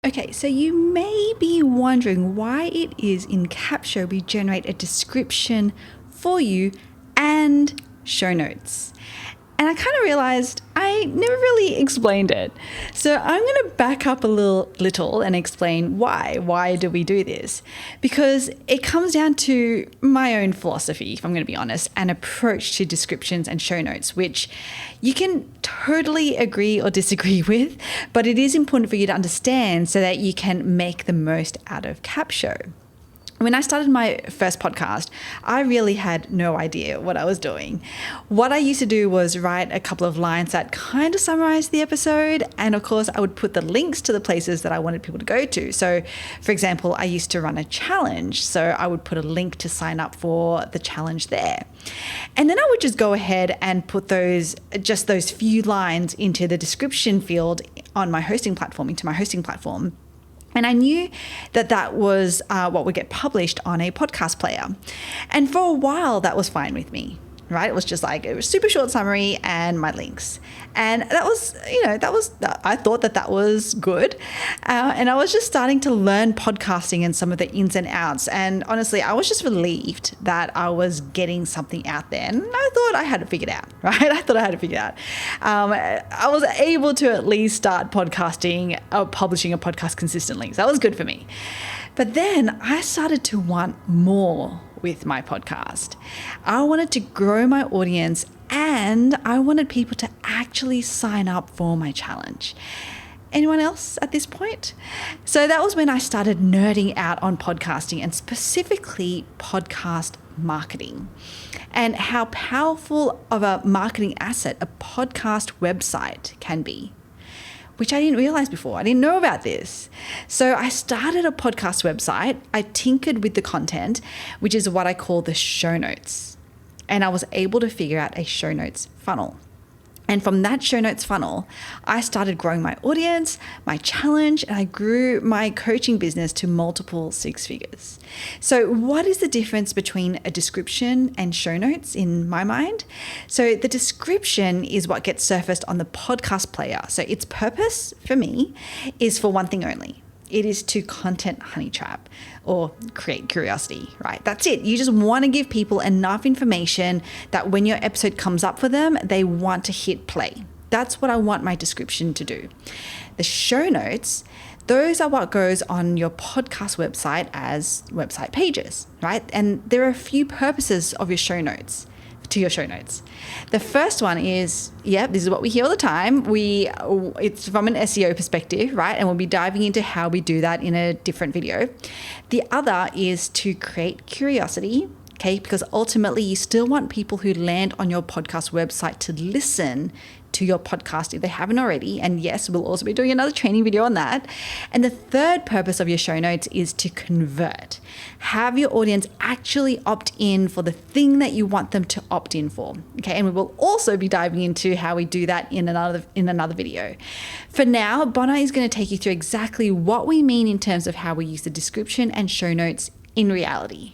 Okay, so you may be wondering why it is in Capsho we generate a description for you and show notes. And I kind of realized I never really explained it. So I'm going to back up a little and explain why. Why do we do this? Because it comes down to my own philosophy, if I'm going to be honest, and approach to descriptions and show notes, which you can totally agree or disagree with, but it is important for you to understand so that you can make the most out of Capsho. When I started my first podcast, I really had no idea what I was doing. What I used to do was write a couple of lines that kind of summarized the episode. And of course, I would put the links to the places that I wanted people to go to. So, for example, I used to run a challenge. So I would put a link to sign up for the challenge there. And then I would just go ahead and put those few lines into the description field on my hosting platform, into my hosting platform. And I knew that that was what would get published on a podcast player. And for a while, that was fine with me, right? It was just like, it was super short summary and my links. And that was, I thought that was good. And I was just starting to learn podcasting and some of the ins and outs. And honestly, I was just relieved that I was getting something out there. And I thought I had it figured out, right? I thought I had it figured out. I was able to at least start podcasting, publishing a podcast consistently. So that was good for me. But then I started to want more with my podcast. I wanted to grow my audience and I wanted people to actually sign up for my challenge. Anyone else at this point? So that was when I started nerding out on podcasting and specifically podcast marketing and how powerful of a marketing asset a podcast website can be, which I didn't realize before. I didn't know about this. So I started a podcast website. I tinkered with the content, which is what I call the show notes. And I was able to figure out a show notes funnel. And from that show notes funnel, I started growing my audience, my challenge, and I grew my coaching business to multiple six figures. So what is the difference between a description and show notes in my mind? So the description is what gets surfaced on the podcast player. So its purpose for me is for one thing only. It is to content honey trap or create curiosity, right? That's it. You just want to give people enough information that when your episode comes up for them, they want to hit play. That's what I want my description to do. The show notes, those are what goes on your podcast website as website pages, right? And there are a few purposes of your show notes. The first one is, this is what we hear all the time. It's from an SEO perspective, right? And we'll be diving into how we do that in a different video. The other is to create curiosity, okay? Because ultimately you still want people who land on your podcast website to listen to your podcast if they haven't already. And yes, we'll also be doing another training video on that. And the third purpose of your show notes is to convert. Have your audience actually opt in for the thing that you want them to opt in for. Okay, and we will also be diving into how we do that in another video. For now, Bona is going to take you through exactly what we mean in terms of how we use the description and show notes in reality.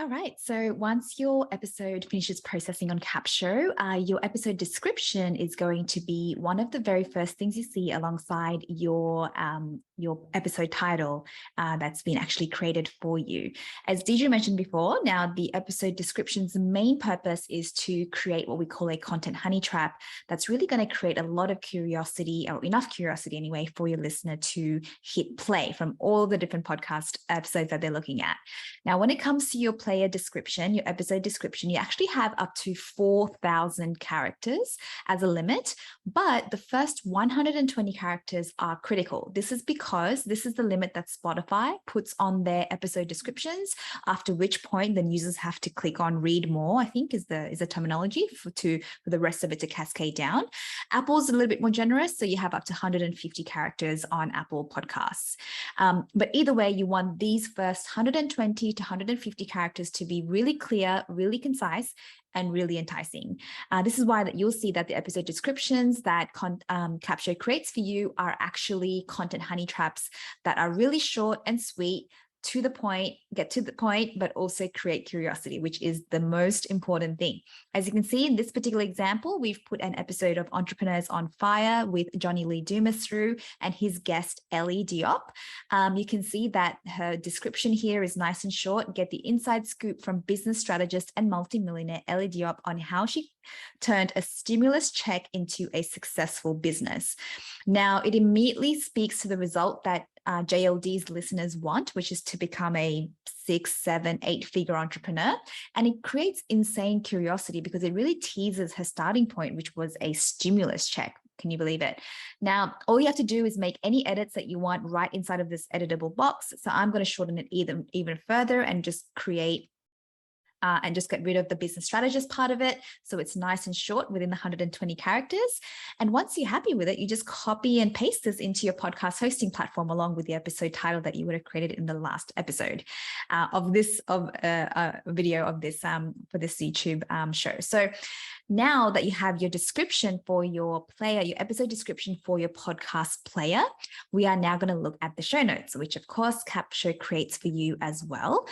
All right. So once your episode finishes processing on Capsho, your episode description is going to be one of the very first things you see alongside your episode title that's been actually created for you. As Deidre mentioned before, now the episode description's main purpose is to create what we call a content honey trap that's really going to create a lot of curiosity, or enough curiosity anyway, for your listener to hit play from all the different podcast episodes that they're looking at. Now, when it comes to your player description, your episode description, you actually have up to 4,000 characters as a limit, but the first 120 characters are critical. This is because this is the limit that Spotify puts on their episode descriptions, after which point the users have to click on read more, I think is the terminology for the rest of it to cascade down. Apple's a little bit more generous, so you have up to 150 characters on Apple Podcasts. But either way, you want these first 120 to 150 characters to be really clear, really concise, and really enticing. This is why that you'll see that the episode descriptions that Capsho creates for you are actually content honey traps that are really short and sweet, to the point, get to the point, but also create curiosity, which is the most important thing. As you can see in this particular example, we've put an episode of Entrepreneurs on Fire with Johnny Lee Dumas through and his guest, Ellie Diop. You can see that her description here is nice and short. Get the inside scoop from business strategist and multimillionaire Ellie Diop on how she turned a stimulus check into a successful business. Now, it immediately speaks to the result that JLD's listeners want, which is to become a 6, 7, 8-figure entrepreneur. And it creates insane curiosity because it really teases her starting point, which was a stimulus check. Can you believe it? Now, all you have to do is make any edits that you want right inside of this editable box. So I'm going to shorten it even further and just create and just get rid of the business strategist part of it. So it's nice and short within the 120 characters. And once you're happy with it, you just copy and paste this into your podcast hosting platform along with the episode title that you would have created in the last episode of video of this for this YouTube show. So now that you have your description for your player, your episode description for your podcast player, we are now going to look at the show notes, which of course Capsho creates for you as well.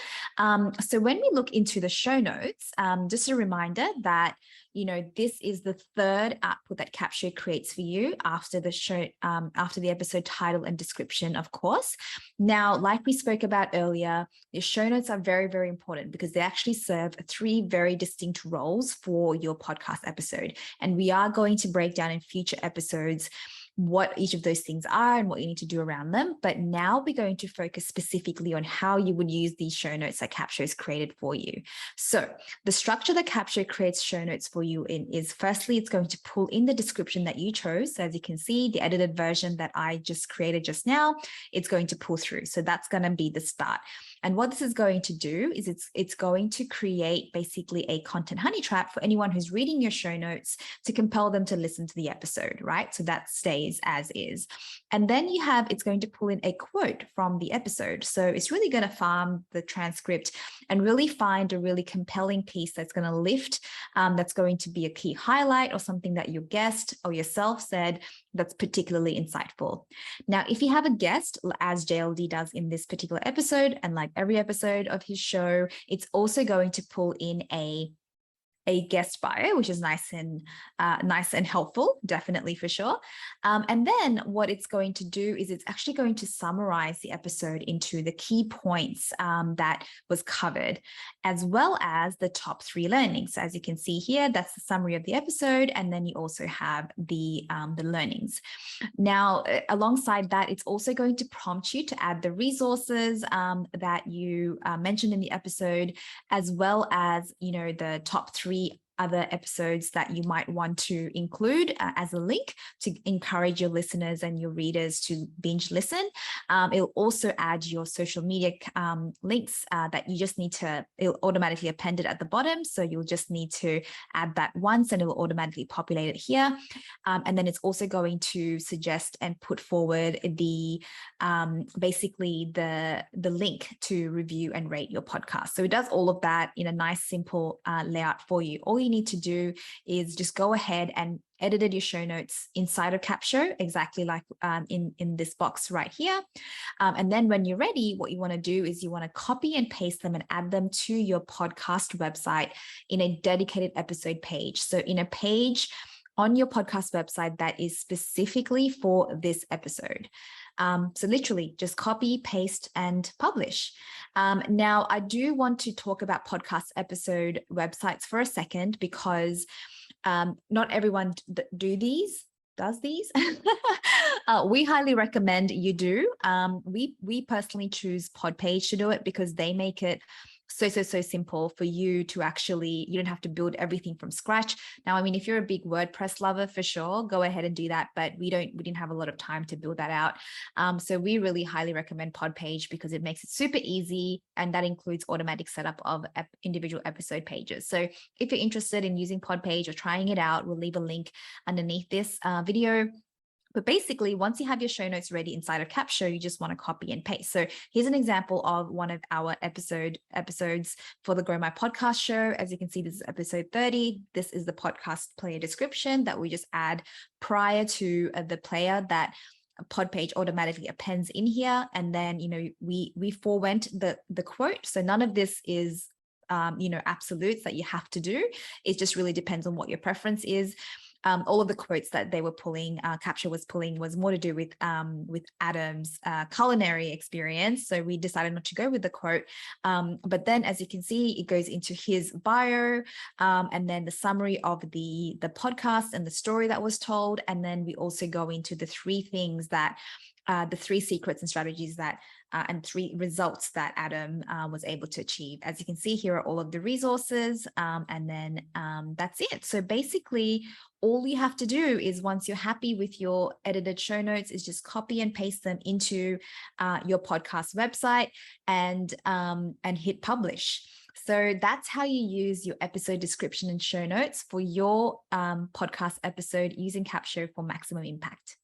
So when we look into the show notes, just a reminder that, you know, this is the third output that Capsho creates for you after the show, after the episode title and description, of course. Now, like we spoke about earlier, your show notes are very, very important because they actually serve 3 very distinct roles for your podcast episode. And we are going to break down in future episodes what each of those things are and what you need to do around them. But now we're going to focus specifically on how you would use these show notes that Capsho has created for you. So the structure that Capsho creates show notes for you in is, firstly, it's going to pull in the description that you chose. So as you can see, the edited version that I just created just now, it's going to pull through. So that's going to be the start. And what this is going to do is it's going to create basically a content honey trap for anyone who's reading your show notes to compel them to listen to the episode, right? So that stays as is. And then it's going to pull in a quote from the episode. So it's really going to farm the transcript and really find a really compelling piece that's going to lift, that's going to be a key highlight or something that your guest or yourself said that's particularly insightful. Now, if you have a guest, as JLD does in this particular episode, and like every episode of his show, it's also going to pull in a guest bio, which is nice and helpful, definitely, for sure. And then what it's going to do is it's actually going to summarize the episode into the key points that was covered, as well as the top 3 learnings. So as you can see here, that's the summary of the episode, and then you also have the learnings. Now, alongside that, it's also going to prompt you to add the resources that you mentioned in the episode, as well as, you know, the top 3 other episodes that you might want to include as a link to encourage your listeners and your readers to binge listen. It'll also add your social media links that you just need to, it'll automatically append it at the bottom. So you'll just need to add that once and it will automatically populate it here. And then it's also going to suggest and put forward the basically the link to review and rate your podcast. So it does all of that in a nice, simple layout for you. All you need to do is just go ahead and edited your show notes inside of Capsho, exactly like in this box right here. And then when you're ready, what you want to do is you want to copy and paste them and add them to your podcast website in a dedicated episode page. So in a page on your podcast website that is specifically for this episode. So literally just copy, paste, and publish. Now, I do want to talk about podcast episode websites for a second because not everyone does these. We highly recommend you do. We personally choose Podpage to do it because they make it so simple for you to actually, you don't have to build everything from scratch. Now, I mean, if you're a big WordPress lover, for sure, go ahead and do that. But we didn't have a lot of time to build that out. So we really highly recommend Podpage because it makes it super easy. And that includes automatic setup of individual episode pages. So if you're interested in using Podpage or trying it out, we'll leave a link underneath this video. But basically, once you have your show notes ready inside of Capsho, you just want to copy and paste. So here's an example of one of our episodes for the Grow My Podcast show. As you can see, this is episode 30. This is the podcast player description that we just add prior to the player that pod page automatically appends in here. And then, we forewent the quote. So none of this is, absolutes that you have to do. It just really depends on what your preference is. All of the quotes that they were pulling, Capsho was pulling, was more to do with Adam's culinary experience. So we decided not to go with the quote. But then, as you can see, it goes into his bio, and then the summary of the podcast and the story that was told. And then we also go into the three things that the three secrets and strategies that and three results that Adam was able to achieve. As you can see, here are all of the resources, and then that's it. So basically, all you have to do is, once you're happy with your edited show notes, is just copy and paste them into your podcast website and hit publish. So that's how you use your episode description and show notes for your podcast episode using Capsho for maximum impact.